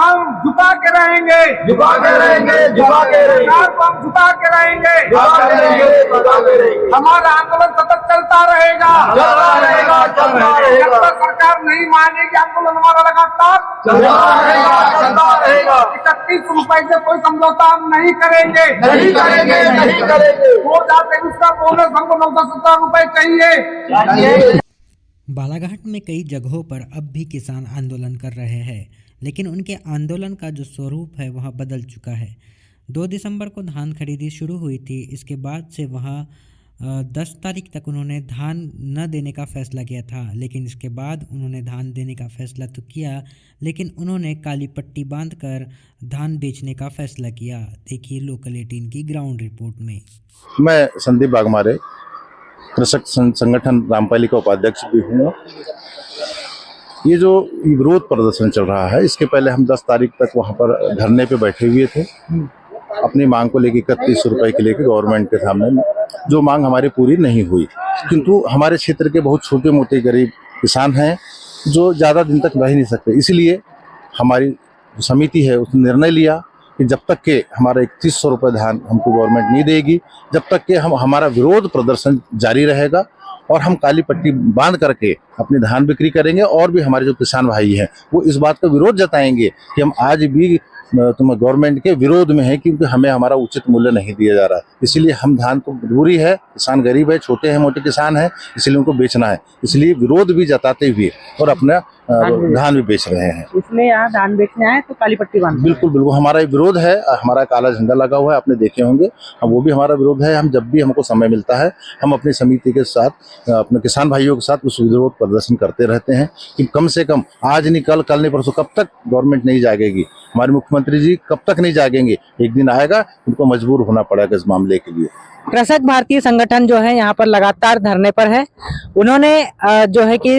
हम झुका के रहेंगे, झुका के रहेंगे, झुका के रहेंगे, सरकार को हम झुका के रहेंगे, झुका के रहेंगे, झुका के रहेंगे। हमारा आंदोलन सतत चलता रहेगा, चलता रहेगा, चलता रहेगा। जब तक सरकार नहीं मानेगी आंदोलन हमारा लगातार चलता रहेगा, चलता रहेगा। 31 रुपए से कोई समझौता हम नहीं करेंगे, नहीं करेंगे, नहीं करेंगे। 2023 का बोनस हमको 970 रुपए चाहिए। बालाघाट में कई जगहों पर अब भी किसान आंदोलन कर रहे हैं, लेकिन उनके आंदोलन का जो स्वरूप है वह बदल चुका है। 2 दिसंबर को धान खरीदी शुरू हुई थी। इसके बाद से वहाँ 10 तारीख तक उन्होंने धान न देने का फैसला किया था, लेकिन इसके बाद उन्होंने धान देने का फैसला तो किया, लेकिन उन्होंने काली पट्टी बांधकर धान बेचने का फैसला किया। देखिए लोकल 18 की ग्राउंड रिपोर्ट में। मैं संदीप बागमारे, कृषक संगठन रामपाली का उपाध्यक्ष भी हूँ। ये जो विरोध प्रदर्शन चल रहा है, इसके पहले हम 10 तारीख तक वहाँ पर धरने पे बैठे हुए थे, अपनी मांग को लेकर 31 रुपए के लेकर गवर्नमेंट के सामने। जो मांग हमारी पूरी नहीं हुई, किंतु हमारे क्षेत्र के बहुत छोटे मोटे गरीब किसान हैं जो ज़्यादा दिन तक रह नहीं सकते, इसलिए हमारी समिति है उसने निर्णय लिया कि जब तक के हमारा 3100 रुपये धान हमको गवर्नमेंट नहीं देगी, जब तक के हमारा विरोध प्रदर्शन जारी रहेगा और हम काली पट्टी बांध करके अपनी धान बिक्री करेंगे। और भी हमारे जो किसान भाई हैं वो इस बात का विरोध जताएंगे कि हम आज भी गवर्नमेंट के विरोध में है, क्योंकि हमें हमारा उचित मूल्य नहीं दिया जा रहा। इसलिए हम धान तो मजबूरी है, किसान गरीब है, छोटे हैं मोटे किसान हैं, इसलिए उनको बेचना है, इसलिए विरोध भी जताते हुए और अपना धान भी बेच रहे हैं। इसलिए यहाँ धान बेचने आए तो काली पट्टी बांध। बिल्कुल बिल्कुल, हमारा विरोध है। हमारा काला झंडा लगा हुआ है, आपने देखे होंगे, वो भी हमारा विरोध है। हम जब भी हमको समय मिलता है हम अपनी समिति के साथ, अपने किसान भाइयों के साथ उस विरोध प्रदर्शन करते रहते हैं कि कम से कम आज नहीं कल, कल नहीं परसों, कब तक गवर्नमेंट नहीं जागेगी, हमारे मुख्यमंत्री जी कब तक नहीं जागेंगे। एक दिन आएगा उनको मजबूर होना पड़ेगा इस मामले के लिए। कृषक भारतीय संगठन जो है यहाँ पर लगातार धरने पर है। उन्होंने जो है कि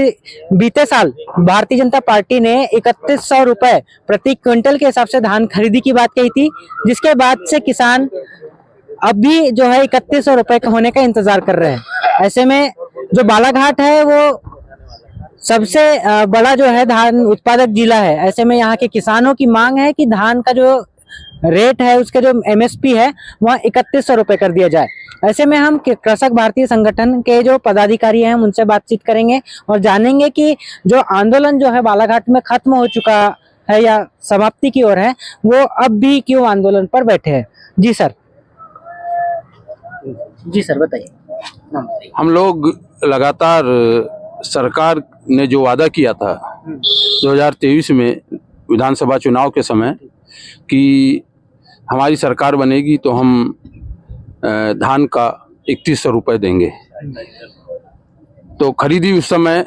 बीते साल भारतीय जनता पार्टी ने 3100 रुपए प्रति क्विंटल के हिसाब से धान खरीदी की बात कही थी, जिसके बाद से किसान अब भी जो है 3100 रुपए का होने का इंतजार कर रहे हैं। ऐसे में जो बालाघाट है वो सबसे बड़ा जो है धान उत्पादक जिला है। ऐसे में यहाँ के किसानों की मांग है कि धान का जो रेट है उसके जो MSP है वह 3100 रुपए कर दिया जाए। ऐसे में हम कृषक भारतीय संगठन के जो पदाधिकारी हैं उनसे बातचीत करेंगे और जानेंगे कि जो आंदोलन जो है बालाघाट में खत्म हो चुका है या समाप्ति की ओर है, वो अब भी क्यों आंदोलन पर बैठे हैं। जी सर बताइए। हम लोग लगातार सरकार ने जो वादा किया था 2023 में विधानसभा चुनाव के समय कि हमारी सरकार बनेगी तो हम धान का 3100 रुपये देंगे, तो खरीदी उस समय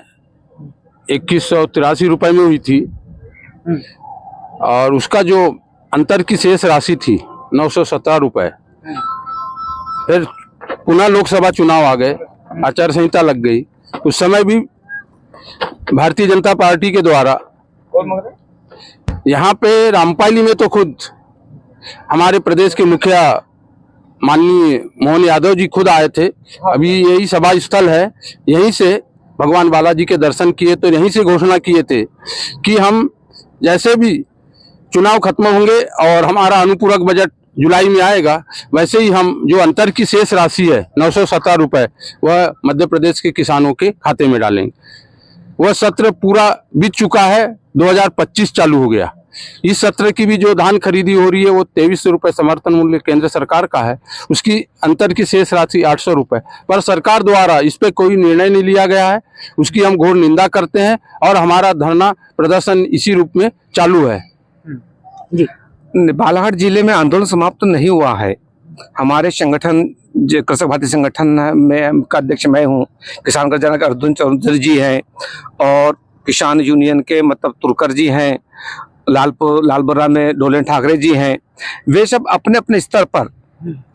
2183 रुपये में हुई थी और उसका जो अंतर की शेष राशि थी 917 रुपये। फिर पुनः लोकसभा चुनाव आ गए, आचार संहिता लग गई। उस समय भी भारतीय जनता पार्टी के द्वारा यहाँ पे रामपाली में तो खुद हमारे प्रदेश के मुखिया माननीय मोहन यादव जी खुद आए थे। अभी यही सभा स्थल है, यहीं से भगवान बालाजी के दर्शन किए तो यहीं से घोषणा किए थे कि हम जैसे भी चुनाव खत्म होंगे और हमारा अनुपूरक बजट जुलाई में आएगा, वैसे ही हम जो अंतर की शेष राशि है 917 रुपये वह मध्य प्रदेश के किसानों के खाते में डालेंगे। वह सत्र पूरा बीत चुका है, 2025 चालू हो गया। इस सत्र की भी जो धान खरीदी हो रही है वो 2300 रुपये समर्थन मूल्य केंद्र सरकार का है, उसकी अंतर की शेष राशि 800 रुपये, पर सरकार द्वारा इस पे कोई निर्णय नहीं लिया गया है। उसकी हम घोर निंदा करते हैं और हमारा धरना प्रदर्शन इसी रूप में चालू है। जी, बालाघाट जिले में आंदोलन समाप्त तो नहीं हुआ है। हमारे संगठन जो कृषक भारतीय संगठन में का अध्यक्ष मैं हूँ, किसान का जनक अर्जुन चौधरी जी हैं और किसान यूनियन के मतलब तुरकर जी हैं, लालबर्रा में डोलेन ठाकरे जी हैं। वे सब अपने अपने स्तर पर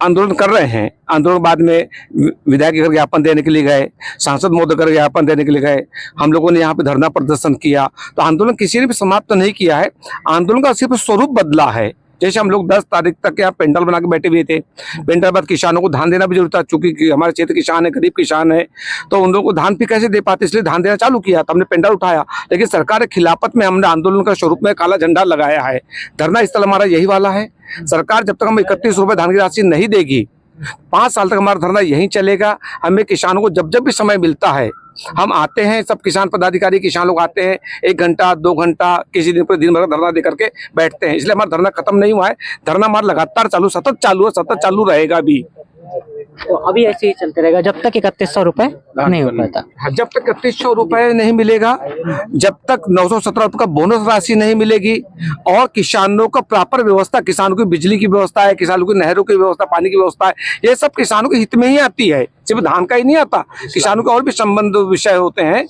आंदोलन कर रहे हैं। आंदोलन बाद में विधायक के घर ज्ञापन देने के लिए गए, सांसद महोदय कर ज्ञापन देने के लिए गए, हम लोगों ने यहाँ पे धरना प्रदर्शन किया। तो आंदोलन किसी ने भी समाप्त नहीं किया है, आंदोलन का सिर्फ स्वरूप बदला है। जैसे हम लोग 10 तारीख तक यहाँ पेंडल बना के बैठे हुए थे। पेंडल बाद किसानों को धान देना भी जरूरी था, चूंकि हमारे क्षेत्र किसान है, गरीब किसान है, तो उन लोगों को धान भी कैसे दे पाते, इसलिए धान देना चालू किया। तो हमने पेंडल उठाया, लेकिन सरकार के खिलाफत में हमने आंदोलन का स्वरूप में काला झंडा लगाया है। धरना स्थल हमारा यही वाला है। सरकार जब तक हम 31 रुपए धान की राशि नहीं देगी, 5 साल तक हमारा धरना यहीं चलेगा। हमें किसानों को जब जब भी समय मिलता है हम आते हैं, सब किसान पदाधिकारी किसान लोग आते हैं, 1 घंटा 2 घंटा किसी दिन पर दिन भर धरना दे करके बैठते हैं। इसलिए हमारा धरना खत्म नहीं हुआ है। धरना हमारा लगातार चालू, सतत चालू है, सतत चालू रहेगा भी। तो अभी ऐसे ही चलते रहेगा जब तक 3100 रुपए नहीं हो पाता। जब तक 3100 रुपए नहीं मिलेगा, जब तक 917 रुपए का बोनस राशि नहीं मिलेगी और किसानों का प्रॉपर व्यवस्था, किसानों की बिजली की व्यवस्था है, किसानों की नहरों की व्यवस्था, पानी की व्यवस्था है, ये सब किसानों के हित में ही आती है। सिर्फ धान का ही नहीं आता, किसानों के और भी संबंध विषय होते हैं।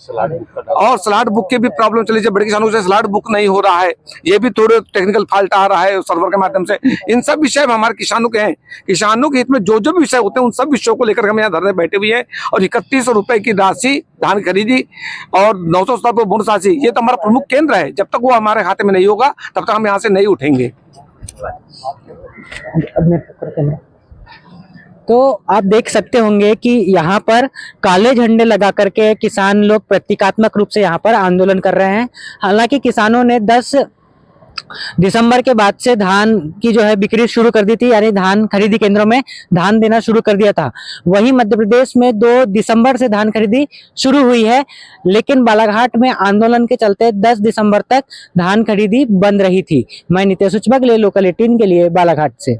और स्लॉट बुक के भी प्रॉब्लम चली, जब बड़े किसानों से स्लॉट बुक नहीं हो रहा है, ये भी थोड़े टेक्निकल फॉल्ट आ रहा है सर्वर के माध्यम से। इन सब विषय में हमारे किसानों के हैं, किसानों के हित में जो जो भी विषय होते हैं उन सब विषयों को लेकर हम यहाँ धरने बैठे हुए हैं। और 3100 रुपए की राशि धान खरीदी और 917 रुपए बोनस राशि, ये तो हमारा प्रमुख केंद्र है। जब तक वो हमारे खाते में नहीं होगा तब तक हम यहाँ से नहीं उठेंगे। तो आप देख सकते होंगे कि यहाँ पर काले झंडे लगा करके किसान लोग प्रतीकात्मक रूप से यहाँ पर आंदोलन कर रहे हैं। हालांकि किसानों ने 10 दिसंबर के बाद से धान की जो है बिक्री शुरू कर दी थी, यानी धान खरीदी केंद्रों में धान देना शुरू कर दिया था। वहीं मध्य प्रदेश में 2 दिसंबर से धान खरीदी शुरू हुई है, लेकिन बालाघाट में आंदोलन के चलते 10 दिसंबर तक धान खरीदी बंद रही थी। मैं नितेश उचबा के लिए लोकल 18 के लिए बालाघाट से।